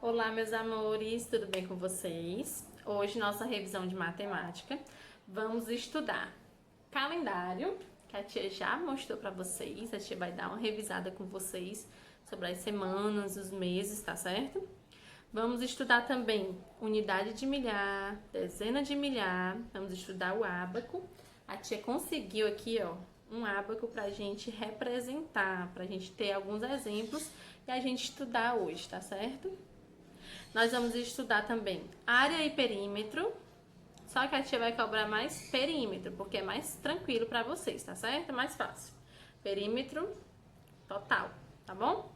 Olá, meus amores, tudo bem com vocês? Hoje, nossa revisão de matemática, vamos estudar calendário, que a tia já mostrou para vocês. A tia vai dar uma revisada com vocês sobre as semanas, os meses, tá certo? Vamos estudar também unidade de milhar, dezena de milhar, vamos estudar o ábaco. A tia conseguiu aqui, ó, um ábaco pra gente representar, pra gente ter alguns exemplos e a gente estudar hoje, tá certo? Nós vamos estudar também área e perímetro, só que a tia vai cobrar mais perímetro, porque é mais tranquilo para vocês, tá certo? Mais fácil. Perímetro total, tá bom?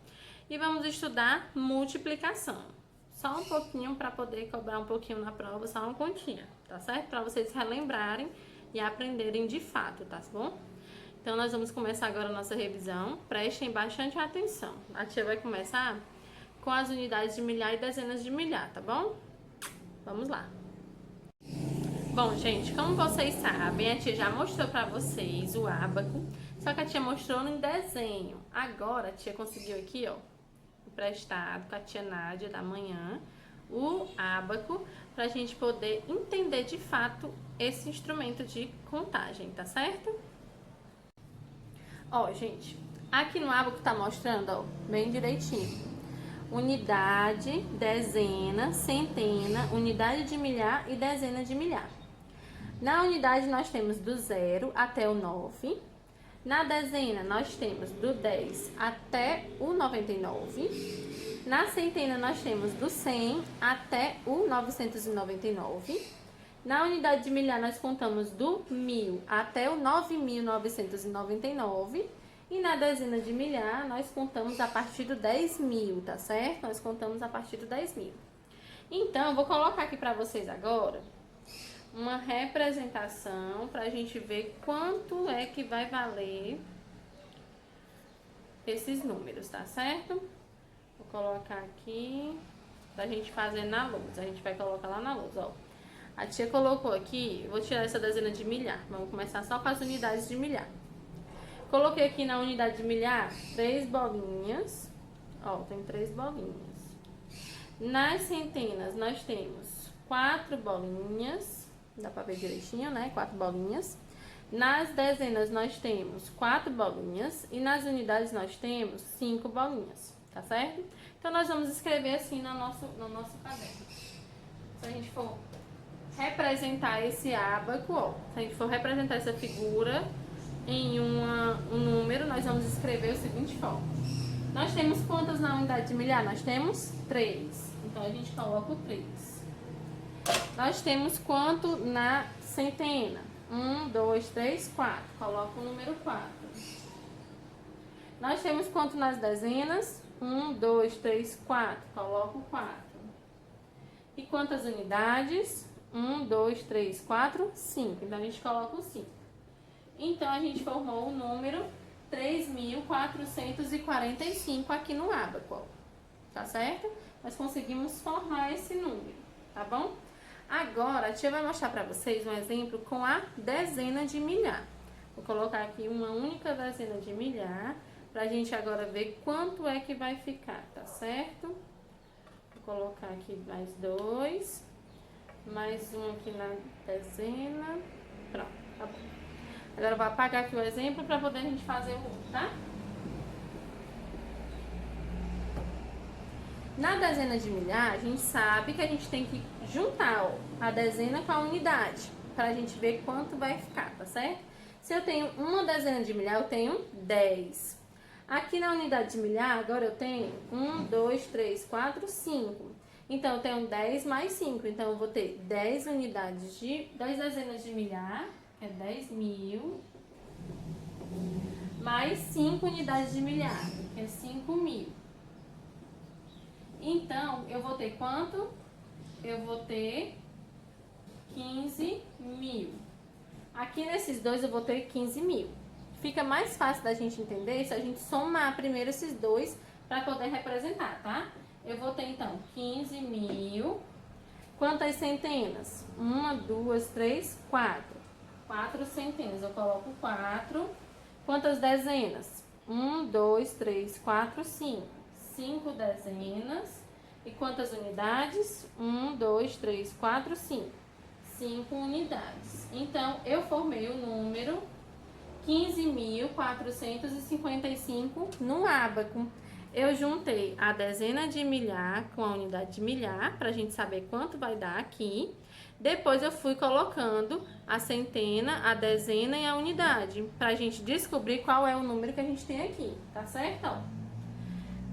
E vamos estudar multiplicação. Só um pouquinho para poder cobrar um pouquinho na prova, só uma continha, tá certo? Para vocês relembrarem e aprenderem de fato, tá bom? Então, nós vamos começar agora a nossa revisão. Prestem bastante atenção. A tia vai começar com as unidades de milhar e dezenas de milhar, tá bom? Vamos lá. Bom, gente, como vocês sabem, a tia já mostrou pra vocês o ábaco, só que a tia mostrou em desenho. Agora, a tia conseguiu aqui, ó, emprestado com a tia Nádia da manhã, o ábaco, pra gente poder entender de fato esse instrumento de contagem, tá certo? Ó, gente, aqui no ábaco tá mostrando, ó, bem direitinho. Unidade, dezena, centena, unidade de milhar e dezena de milhar. Na unidade nós temos do 0 até o 9. Na dezena nós temos do 10 até o 99. Na centena nós temos do 100 até o 999. Na unidade de milhar nós contamos do 1000 até o 9999. E na dezena de milhar, nós contamos a partir do 10.000, tá certo? Nós contamos a partir do 10.000. Então, eu vou colocar aqui pra vocês agora uma representação pra gente ver quanto é que vai valer esses números, tá certo? Vou colocar aqui pra gente fazer na lousa. A gente vai colocar lá na lousa, ó. A tia colocou aqui, eu vou tirar essa dezena de milhar. Vamos começar só com as unidades de milhar. Coloquei aqui na unidade de milhar 3 bolinhas. Ó, tem 3 bolinhas. Nas centenas, nós temos 4 bolinhas. Dá pra ver direitinho, né? 4 bolinhas. Nas dezenas, nós temos 4 bolinhas. E nas unidades, nós temos 5 bolinhas. Tá certo? Então, nós vamos escrever assim no nosso caderno. Se a gente for representar esse ábaco, ó. Se a gente for representar essa figura em um número, nós vamos escrever o seguinte forma. Nós temos quantas na unidade de milhar? Nós temos 3. Então, a gente coloca o 3. Nós temos quanto na centena? 1, 2, 3, 4. Coloca o número 4. Nós temos quanto nas dezenas? 1, 2, 3, 4. Coloca o 4. E quantas unidades? 1, 2, 3, 4, 5. Então, a gente coloca o 5. Então, a gente formou o número 3.445 aqui no ábaco, ó. Tá certo? Nós conseguimos formar esse número, tá bom? Agora, a tia vai mostrar pra vocês um exemplo com a dezena de milhar. Vou colocar aqui uma única dezena de milhar, pra gente agora ver quanto é que vai ficar, tá certo? Vou colocar aqui mais 2, mais um aqui na dezena. Pronto, tá bom. Agora eu vou apagar aqui o exemplo para poder a gente fazer o outro, tá? Na dezena de milhar, a gente sabe que a gente tem que juntar, ó, a dezena com a unidade, para a gente ver quanto vai ficar, tá certo? Se eu tenho uma dezena de milhar, eu tenho 10. Aqui na unidade de milhar, agora eu tenho 1, 2, 3, 4, 5. Então, eu tenho 10 mais 5. Então, eu vou ter 10 unidades de 10 dezenas de milhar. É 10.000, mais 5 unidades de milhar, que é 5.000. Então, eu vou ter quanto? Eu vou ter 15.000. Aqui nesses dois eu vou ter 15.000. Fica mais fácil da gente entender se a gente somar primeiro esses dois para poder representar, tá? Eu vou ter, então, 15.000. Quantas centenas? 1, 2, 3, 4. 4 centenas, eu coloco 4. Quantas dezenas? 1, 2, 3, 4, 5. 5 dezenas E quantas unidades? 1, 2, 3, 4, 5. 5 unidades. Então, eu formei o número 15.455 no ábaco. Eu juntei a dezena de milhar com a unidade de milhar, para a gente saber quanto vai dar aqui. Depois eu fui colocando a centena, a dezena e a unidade, para a gente descobrir qual é o número que a gente tem aqui, tá certo? Ó.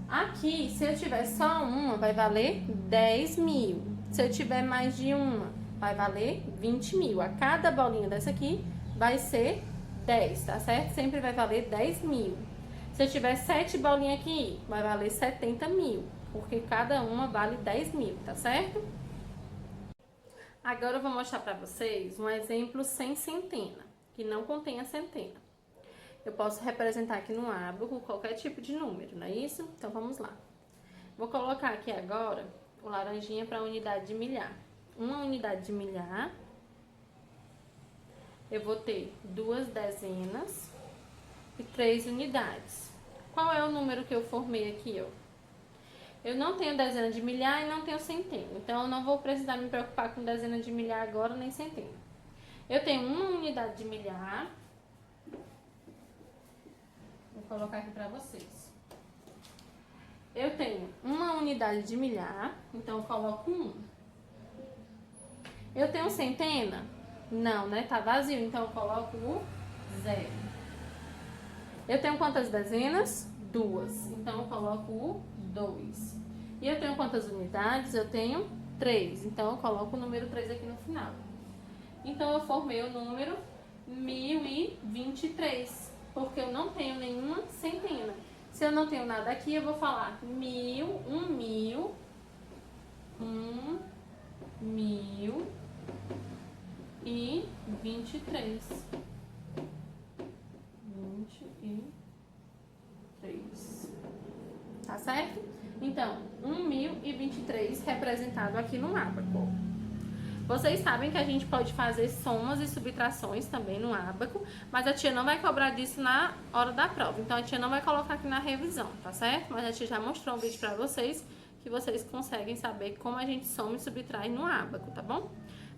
Aqui, se eu tiver só uma, vai valer 10.000. Se eu tiver mais de uma, vai valer 20.000. A cada bolinha dessa aqui vai ser 10, tá certo? Sempre vai valer 10.000. Se eu tiver 7 bolinhas aqui, vai valer 70.000, porque cada uma vale 10.000, tá certo? Agora eu vou mostrar pra vocês um exemplo sem centena, que não contém a centena. Eu posso representar aqui no ábaco qualquer tipo de número, não é isso? Então vamos lá. Vou colocar aqui agora o laranjinha para a unidade de milhar. Uma unidade de milhar, eu vou ter 2 dezenas e 3 unidades. Qual é o número que eu formei aqui, ó? Eu não tenho dezena de milhar e não tenho centena, então eu não vou precisar me preocupar com dezena de milhar agora nem centena. Eu tenho uma unidade de milhar. Vou colocar aqui pra vocês. Eu tenho uma unidade de milhar, então eu coloco 1. Eu tenho centena? Não, né? Tá vazio, então eu coloco o 0. Eu tenho quantas dezenas? 2, então eu coloco o 2. E eu tenho quantas unidades? Eu tenho 3, então eu coloco o número 3 aqui no final. Então eu formei o número 1023, porque eu não tenho nenhuma centena. Se eu não tenho nada aqui, eu vou falar 1000, 1000, 1023. 23. Tá certo? Então, 1023 representado aqui no ábaco. Vocês sabem que a gente pode fazer somas e subtrações também no ábaco, mas a tia não vai cobrar disso na hora da prova. Então, a tia não vai colocar aqui na revisão, tá certo? Mas a tia já mostrou um vídeo pra vocês, que vocês conseguem saber como a gente soma e subtrai no ábaco, tá bom?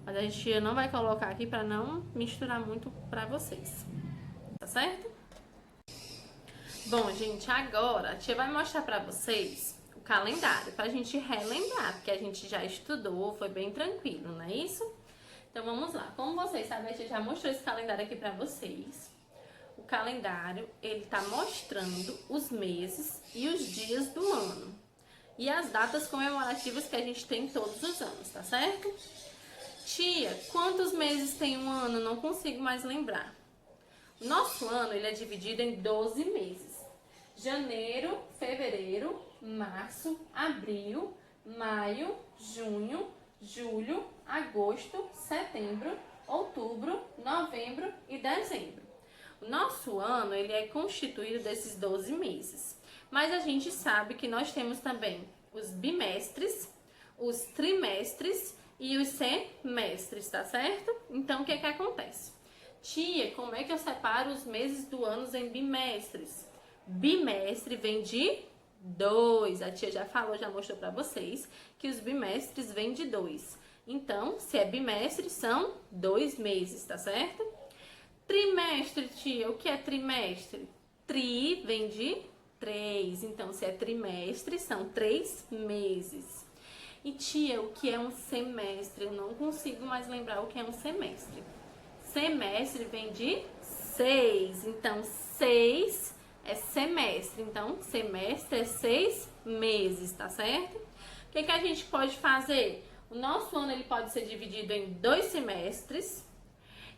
Mas a tia não vai colocar aqui pra não misturar muito pra vocês, tá certo? Bom, gente, agora a tia vai mostrar pra vocês o calendário, pra gente relembrar, porque a gente já estudou, foi bem tranquilo, não é isso? Então, vamos lá. Como vocês sabem, a tia já mostrou esse calendário aqui pra vocês. O calendário, ele tá mostrando os meses e os dias do ano. E as datas comemorativas que a gente tem todos os anos, tá certo? Tia, quantos meses tem um ano? Não consigo mais lembrar. O nosso ano, ele é dividido em 12 meses. Janeiro, fevereiro, março, abril, maio, junho, julho, agosto, setembro, outubro, novembro e dezembro. O nosso ano, ele é constituído desses 12 meses. Mas a gente sabe que nós temos também os bimestres, os trimestres e os semestres, tá certo? Então, o que que acontece? Tia, como é que eu separo os meses do ano em bimestres? Bimestre vem de 2. A tia já falou, já mostrou pra vocês que os bimestres vêm de 2. Então, se é bimestre, são 2 meses, tá certo? Trimestre, tia, o que é trimestre? Tri vem de 3. Então, se é trimestre, são 3 meses. E tia, o que é um semestre? Eu não consigo mais lembrar o que é um semestre. Semestre vem de 6. Então, 6 é semestre. Então, semestre é 6 meses, tá certo? O que que a gente pode fazer? O nosso ano, ele pode ser dividido em 2 semestres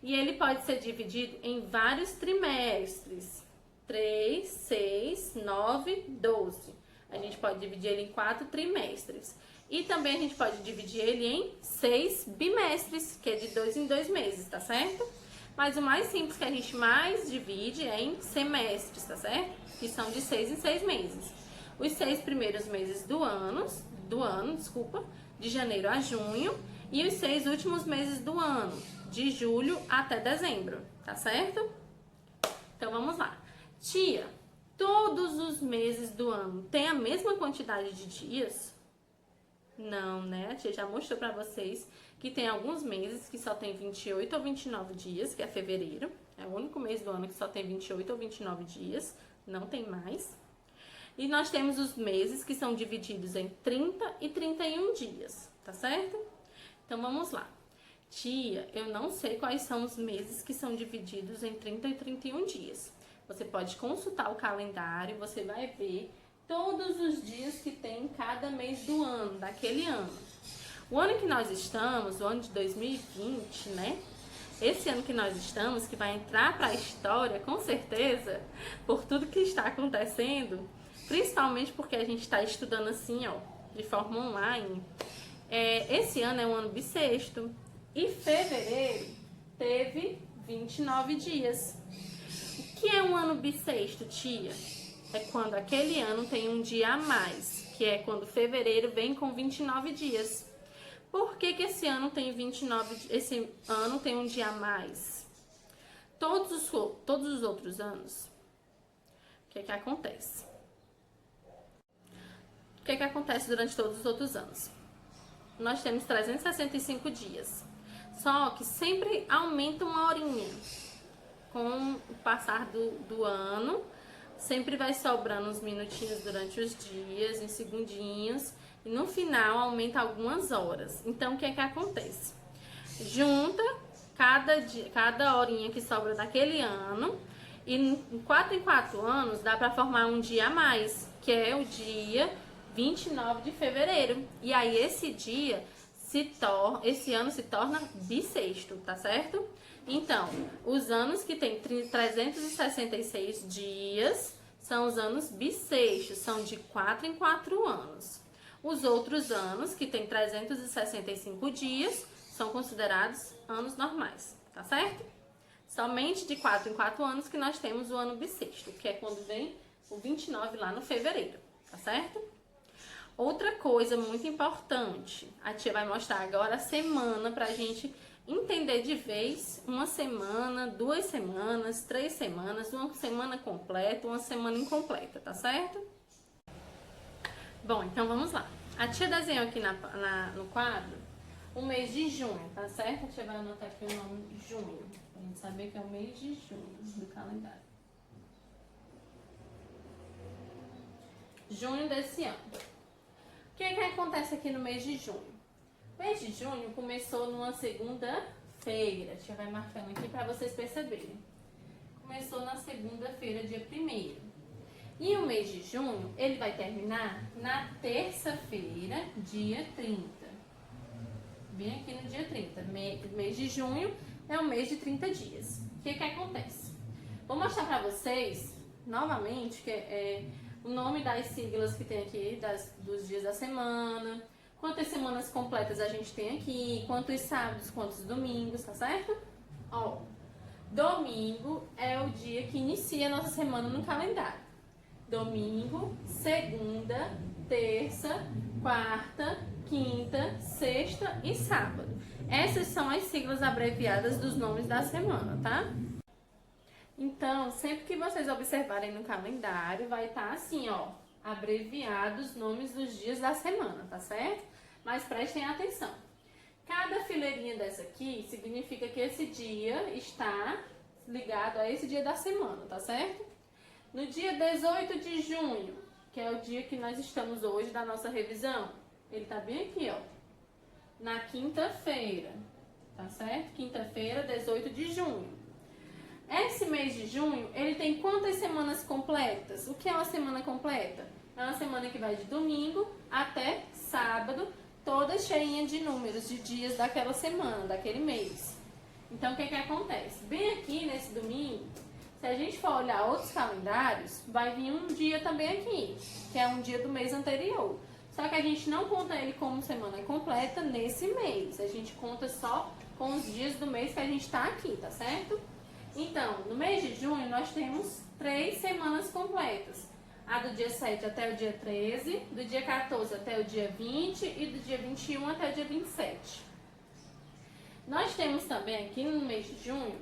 e ele pode ser dividido em vários trimestres. 3, 6, 9, 12. A gente pode dividir ele em 4 trimestres. E também a gente pode dividir ele em 6 bimestres, que é de 2 em 2 meses, tá certo? Mas o mais simples que a gente mais divide é em semestres, tá certo? Que são de 6 em 6 meses. Os 6 primeiros meses do ano, de janeiro a junho, e os 6 últimos meses do ano, de julho até dezembro, tá certo? Então vamos lá. Tia, todos os meses do ano têm a mesma quantidade de dias? Não, né? A tia já mostrou pra vocês que tem alguns meses que só tem 28 ou 29 dias, que é fevereiro. É o único mês do ano que só tem 28 ou 29 dias, não tem mais. E nós temos os meses que são divididos em 30 e 31 dias, tá certo? Então vamos lá. Tia, eu não sei quais são os meses que são divididos em 30 e 31 dias. Você pode consultar o calendário, você vai ver todos os dias que tem em cada mês do ano, daquele ano. O ano que nós estamos, o ano de 2020, né? Esse ano que nós estamos, que vai entrar para a história, com certeza, por tudo que está acontecendo, principalmente porque a gente está estudando assim, ó, de forma online. Esse ano é um ano bissexto e fevereiro teve 29 dias. O que é um ano bissexto, tia? É quando aquele ano tem um dia a mais, que é quando fevereiro vem com 29 dias. Por que esse ano tem 29, esse ano tem um dia a mais? Todos os outros anos, o que acontece? O que acontece durante todos os outros anos? Nós temos 365 dias, só que sempre aumenta uma horinha. Com o passar do ano, sempre vai sobrando uns minutinhos durante os dias, em segundinhos, e no final aumenta algumas horas. Então, o que acontece? Junta cada horinha que sobra daquele ano, e em 4 anos dá para formar um dia a mais, que é o dia 29 de fevereiro. E aí esse ano se torna bissexto, tá certo? Então, os anos que tem 366 dias são os anos bissextos, são de 4 em 4 anos. Os outros anos, que tem 365 dias, são considerados anos normais, tá certo? Somente de 4 em 4 anos que nós temos o ano bissexto, que é quando vem o 29 lá no fevereiro, tá certo? Outra coisa muito importante, a tia vai mostrar agora a semana pra gente entender de vez, uma semana, 2 semanas, 3 semanas, uma semana completa, uma semana incompleta, tá certo? Bom, então vamos lá. A tia desenhou aqui no quadro o mês de junho, tá certo? A tia vai anotar aqui o nome de junho, pra gente saber que é o mês de junho do calendário. Junho desse ano. O que acontece aqui no mês de junho? O mês de junho começou numa segunda-feira. A tia vai marcando aqui para vocês perceberem. Começou na segunda-feira, dia 1º. E o mês de junho, ele vai terminar na terça-feira, dia 30. Vem aqui no dia 30. Mês de junho é um mês de 30 dias. O que acontece? Vou mostrar para vocês, novamente, que o nome das siglas que tem aqui, dos dias da semana, quantas semanas completas a gente tem aqui, quantos sábados, quantos domingos, tá certo? Ó, domingo é o dia que inicia a nossa semana no calendário. Domingo, segunda, terça, quarta, quinta, sexta e sábado. Essas são as siglas abreviadas dos nomes da semana, tá? Então, sempre que vocês observarem no calendário, vai estar assim, ó, abreviados os nomes dos dias da semana, tá certo? Mas prestem atenção. Cada fileirinha dessa aqui significa que esse dia está ligado a esse dia da semana, tá certo? No dia 18 de junho, que é o dia que nós estamos hoje da nossa revisão, ele tá bem aqui, ó, na quinta-feira, tá certo? Quinta-feira, 18 de junho. Esse mês de junho, ele tem quantas semanas completas? O que é uma semana completa? É uma semana que vai de domingo até sábado, toda cheinha de números, de dias daquela semana, daquele mês. Então, o que acontece? Bem aqui nesse domingo, se a gente for olhar outros calendários, vai vir um dia também aqui, que é um dia do mês anterior. Só que a gente não conta ele como semana completa nesse mês. A gente conta só com os dias do mês que a gente está aqui, tá certo? Então, no mês de junho, nós temos 3 semanas completas. A do dia 7 até o dia 13, do dia 14 até o dia 20 e do dia 21 até o dia 27. Nós temos também aqui no mês de junho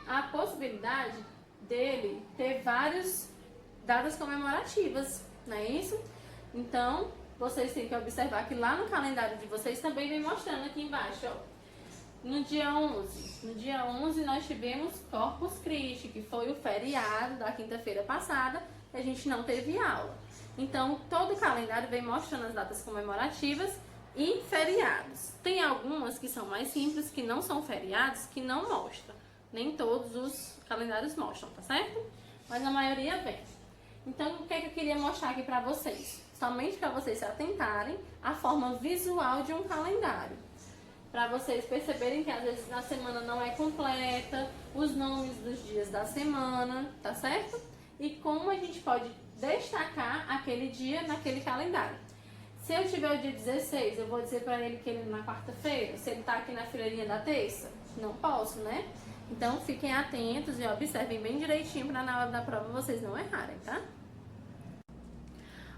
a possibilidade dele ter várias datas comemorativas, não é isso? Então, vocês têm que observar que lá no calendário de vocês também vem mostrando aqui embaixo, ó. No dia 11 nós tivemos Corpus Christi, que foi o feriado da quinta-feira passada, e a gente não teve aula. Então, todo o calendário vem mostrando as datas comemorativas e feriados. Tem algumas que são mais simples, que não são feriados, que não mostram. Nem todos os calendários mostram, tá certo? Mas a maioria vem. Então, o que é que eu queria mostrar aqui pra vocês? Somente para vocês se atentarem à forma visual de um calendário. Para vocês perceberem que às vezes a semana não é completa, os nomes dos dias da semana, tá certo? E como a gente pode destacar aquele dia naquele calendário. Se eu tiver o dia 16, eu vou dizer para ele que ele é na quarta-feira, se ele tá aqui na fileirinha da terça? Não posso, né? Então fiquem atentos e observem bem direitinho para na hora da prova vocês não errarem, tá?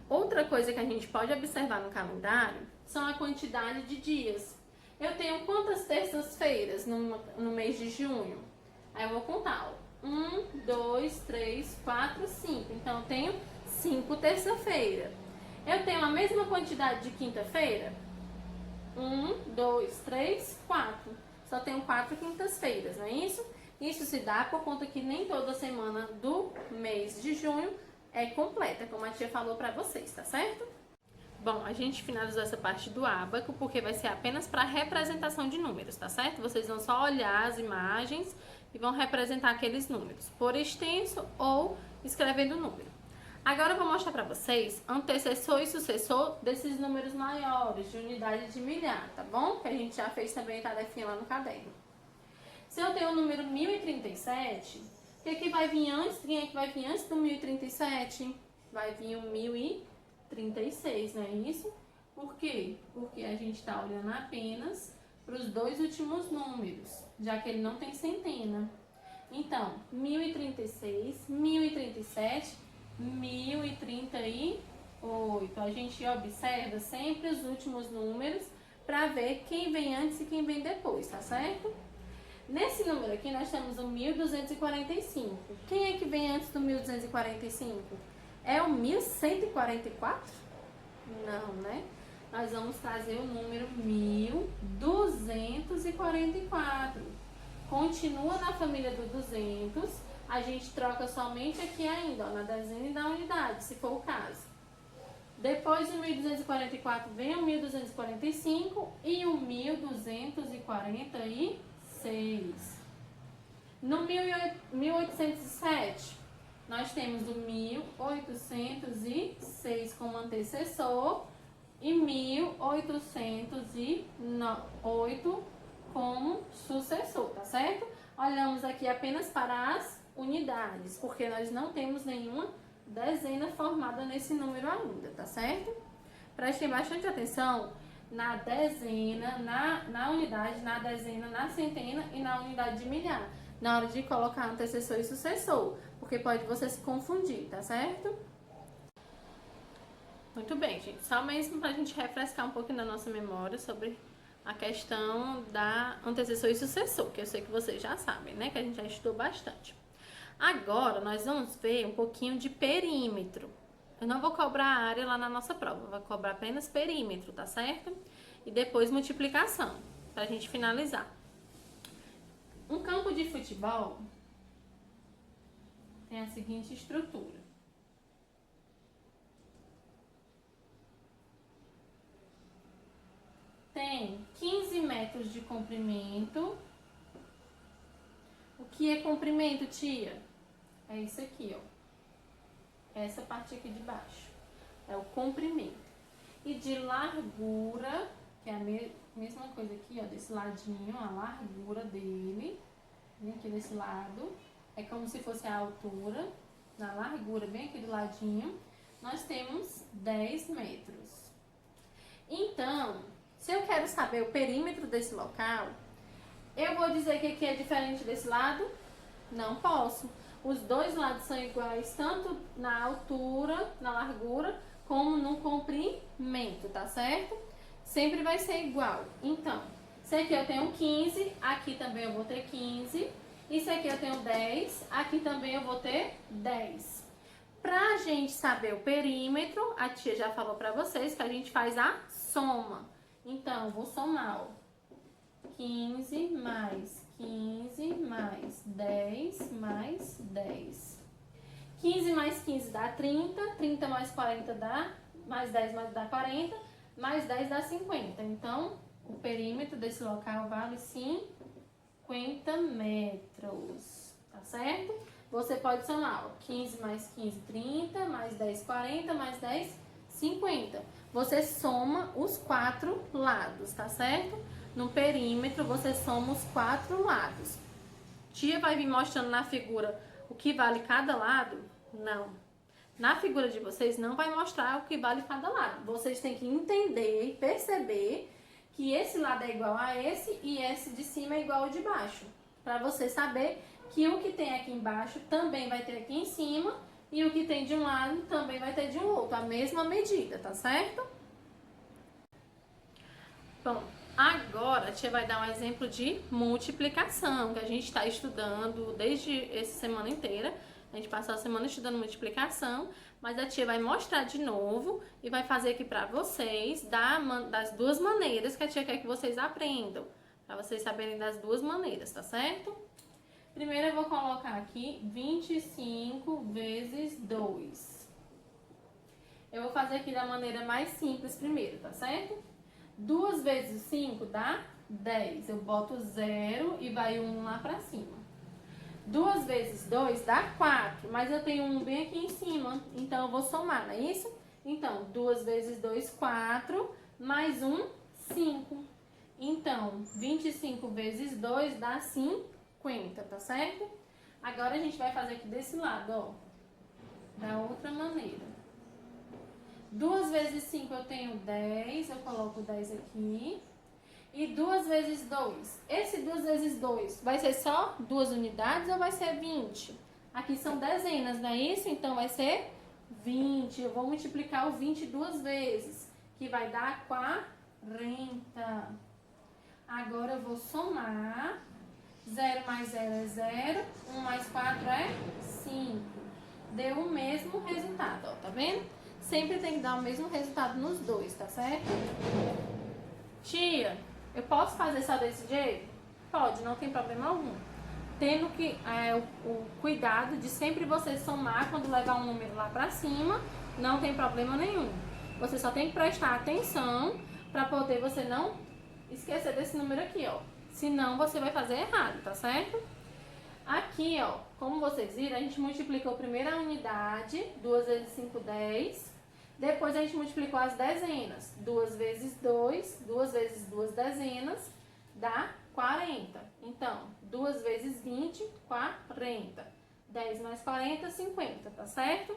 Outra coisa que a gente pode observar no calendário são a quantidade de dias. Eu tenho quantas terças-feiras no mês de junho? Aí eu vou contar, ó. 1, 2, 3, 4, 5. Então eu tenho 5 terça-feira. Eu tenho a mesma quantidade de quinta-feira? 1, 2, 3, 4. Só tenho 4 quintas-feiras, não é isso? Isso se dá por conta que nem toda semana do mês de junho é completa, como a tia falou pra vocês, tá certo? Bom, a gente finalizou essa parte do ábaco porque vai ser apenas para representação de números, tá certo? Vocês vão só olhar as imagens e vão representar aqueles números, por extenso ou escrevendo o número. Agora eu vou mostrar para vocês antecessor e sucessor desses números maiores, de unidade de milhar, tá bom? Que a gente já fez também a tarefinha lá no caderno. Se eu tenho o número 1037, o que vai vir antes? Quem é que vai vir antes do 1037? Vai vir o 1036, não é isso? Por quê? Porque a gente está olhando apenas para os dois últimos números, já que ele não tem centena. Então, 1036, 1037, 1038. A gente observa sempre os últimos números para ver quem vem antes e quem vem depois, tá certo? Nesse número aqui nós temos o 1245. Quem é que vem antes do 1245? É o 1144? Não, né? Nós vamos trazer o número 1244. Continua na família do 200. A gente troca somente aqui ainda, ó, na dezena e na unidade, se for o caso. Depois do 1244 vem o 1245 e o 1246. No 1807, nós temos o 1806 como antecessor e 1808 como sucessor, tá certo? Olhamos aqui apenas para as unidades, porque nós não temos nenhuma dezena formada nesse número ainda, tá certo? Prestem bastante atenção na dezena, na unidade, na dezena, na centena e na unidade de milhar, na hora de colocar antecessor e sucessor, porque pode você se confundir, tá certo? Muito bem, gente, só mesmo pra gente refrescar um pouquinho da nossa memória sobre a questão da antecessor e sucessor, que eu sei que vocês já sabem, né, que a gente já estudou bastante. Agora, nós vamos ver um pouquinho de perímetro. Eu não vou cobrar a área lá na nossa prova, vou cobrar apenas perímetro, tá certo? E depois multiplicação, pra gente finalizar. Um campo de futebol tem a seguinte estrutura. Tem 15 metros de comprimento. O que é comprimento, tia? É isso aqui, ó. Essa parte aqui de baixo é o comprimento. E de largura, que é a mesma coisa aqui, ó, desse ladinho, a largura dele, vem aqui desse lado, é como se fosse a altura, na largura, bem aqui do ladinho, nós temos 10 metros. Então, se eu quero saber o perímetro desse local, eu vou dizer que aqui é diferente desse lado? Não posso. Os dois lados são iguais, tanto na altura, na largura, como no comprimento, tá certo? Sempre vai ser igual. Então, se aqui eu tenho 15, aqui também eu vou ter 15. E se aqui eu tenho 10, aqui também eu vou ter 10. Pra gente saber o perímetro, a tia já falou pra vocês que a gente faz a soma. Então, eu vou somar, ó. 15 mais 15 mais 10 mais 10. 15 mais 15 dá 30, 30 mais 40 dá, mais 10 mais dá 40, mais 10 dá 50. Então, o perímetro desse local vale 50 metros, tá certo? Você pode somar, ó, 15 mais 15, 30, mais 10, 40, mais 10, 50. Você soma os 4 lados, tá certo? No perímetro, você soma os 4 lados. Tia vai vir mostrando na figura o que vale cada lado? Não. Na figura de vocês não vai mostrar o que vale cada lado. Vocês têm que entender e perceber que esse lado é igual a esse e esse de cima é igual ao de baixo. Para você saber que o que tem aqui embaixo também vai ter aqui em cima e o que tem de um lado também vai ter de um outro, a mesma medida, tá certo? Bom, agora a tia vai dar um exemplo de multiplicação, que a gente está estudando desde essa semana inteira. A gente passou a semana estudando multiplicação, mas a tia vai mostrar de novo e vai fazer aqui pra vocês das duas maneiras que a tia quer que vocês aprendam. Pra vocês saberem das duas maneiras, tá certo? Primeiro eu vou colocar aqui 25 vezes 2. Eu vou fazer aqui da maneira mais simples primeiro, tá certo? 2 vezes 5 dá 10. Eu boto 0 e vai 1 lá pra cima. 2 vezes 2 dá 4, mas eu tenho um bem aqui em cima, então eu vou somar, não é isso? Então, 2 vezes 2, 4, mais 1, 5. Então, 25 vezes 2 dá 50, tá certo? Agora a gente vai fazer aqui desse lado, ó, da outra maneira. 2 vezes 5 eu tenho 10, eu coloco 10 aqui. E 2 vezes 2. Esse 2 vezes 2 vai ser só 2 unidades ou vai ser 20? Aqui são dezenas, não é isso? Então vai ser 20. Eu vou multiplicar o 20 duas vezes, que vai dar 40. Agora eu vou somar. 0 mais 0 é 0. 1 mais 4 é 5. Deu o mesmo resultado, ó, tá vendo? Sempre tem que dar o mesmo resultado nos dois, tá certo? Tia, eu posso fazer só desse jeito? Pode, não tem problema algum. Tendo que o cuidado de sempre você somar quando levar um número lá pra cima, não tem problema nenhum. Você só tem que prestar atenção pra poder você não esquecer desse número aqui, ó. Senão você vai fazer errado, tá certo? Aqui, ó, como vocês viram, a gente multiplicou primeiro a unidade, 2 vezes 5, 10. Depois a gente multiplicou as dezenas. 2 vezes 2, 2 vezes 2 dezenas, dá 40. Então, 2 vezes 20, 40. 10 mais 40, 50, tá certo?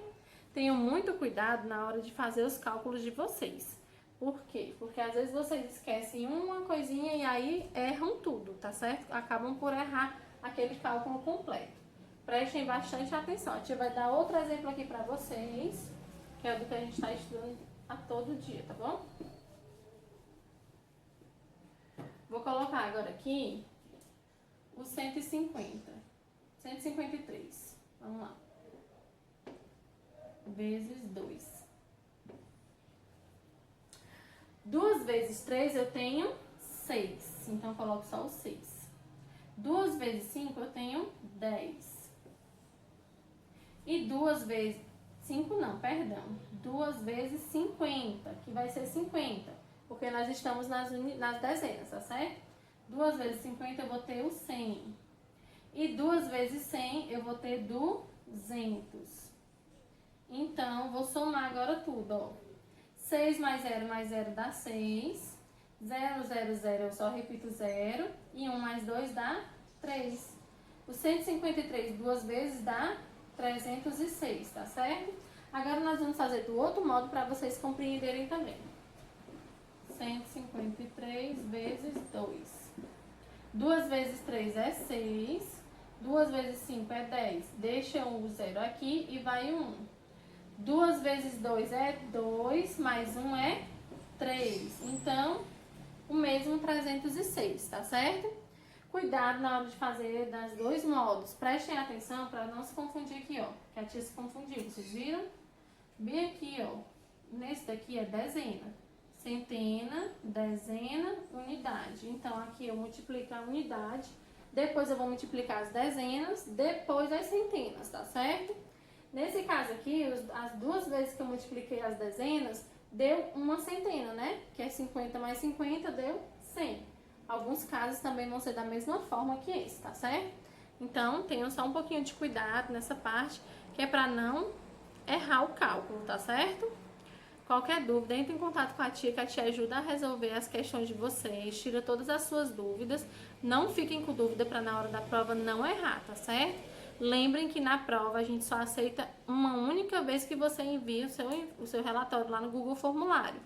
Tenham muito cuidado na hora de fazer os cálculos de vocês. Por quê? Porque às vezes vocês esquecem uma coisinha e aí erram tudo, tá certo? Acabam por errar aquele cálculo completo. Prestem bastante atenção. A tia vai dar outro exemplo aqui pra vocês, que é do que a gente está estudando a todo dia, tá bom? Vou colocar agora aqui o 150. 153. Vamos lá. Vezes 2. 2 vezes 3 eu tenho 6. Então, eu coloco só o 6. 2 vezes 5 eu tenho 10. E 2 vezes... 5 não, perdão. 2 vezes 50, que vai ser 50. Porque nós estamos nas dezenas, tá certo? 2 vezes 50 eu vou ter o 100. E 2 vezes 100 eu vou ter 200. Então, vou somar agora tudo, ó. 6 mais 0 dá 6. 0, 0, 0, eu só repito 0. E 1 mais 2 dá 3. O 153 duas vezes dá 306, tá certo? Agora nós vamos fazer do outro modo para vocês compreenderem também. 153 vezes 2. 2 vezes 3 é 6. 2 vezes 5 é 10. Deixa o 0 aqui e vai 1. 2 vezes 2 é 2, mais 1 é 3. Então, o mesmo 306, tá certo? Cuidado na hora de fazer das dois modos. Prestem atenção para não se confundir aqui, ó. Que a tia se confundiu, vocês viram? Bem aqui, ó. Nesse daqui é dezena. Centena, dezena, unidade. Então, aqui eu multiplico a unidade. Depois eu vou multiplicar as dezenas. Depois as centenas, tá certo? Nesse caso aqui, as duas vezes que eu multipliquei as dezenas, deu uma centena, né? Que é 50 mais 50, deu 100. Alguns casos também vão ser da mesma forma que esse, tá certo? Então, tenham só um pouquinho de cuidado nessa parte, que é para não errar o cálculo, tá certo? Qualquer dúvida, entre em contato com a tia, que a tia ajuda a resolver as questões de vocês, tira todas as suas dúvidas. Não fiquem com dúvida para na hora da prova não errar, tá certo? Lembrem que na prova a gente só aceita uma única vez que você envia o seu relatório lá no Google Formulário.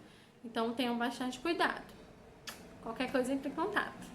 Então, tenham bastante cuidado. Qualquer coisa, entre em contato.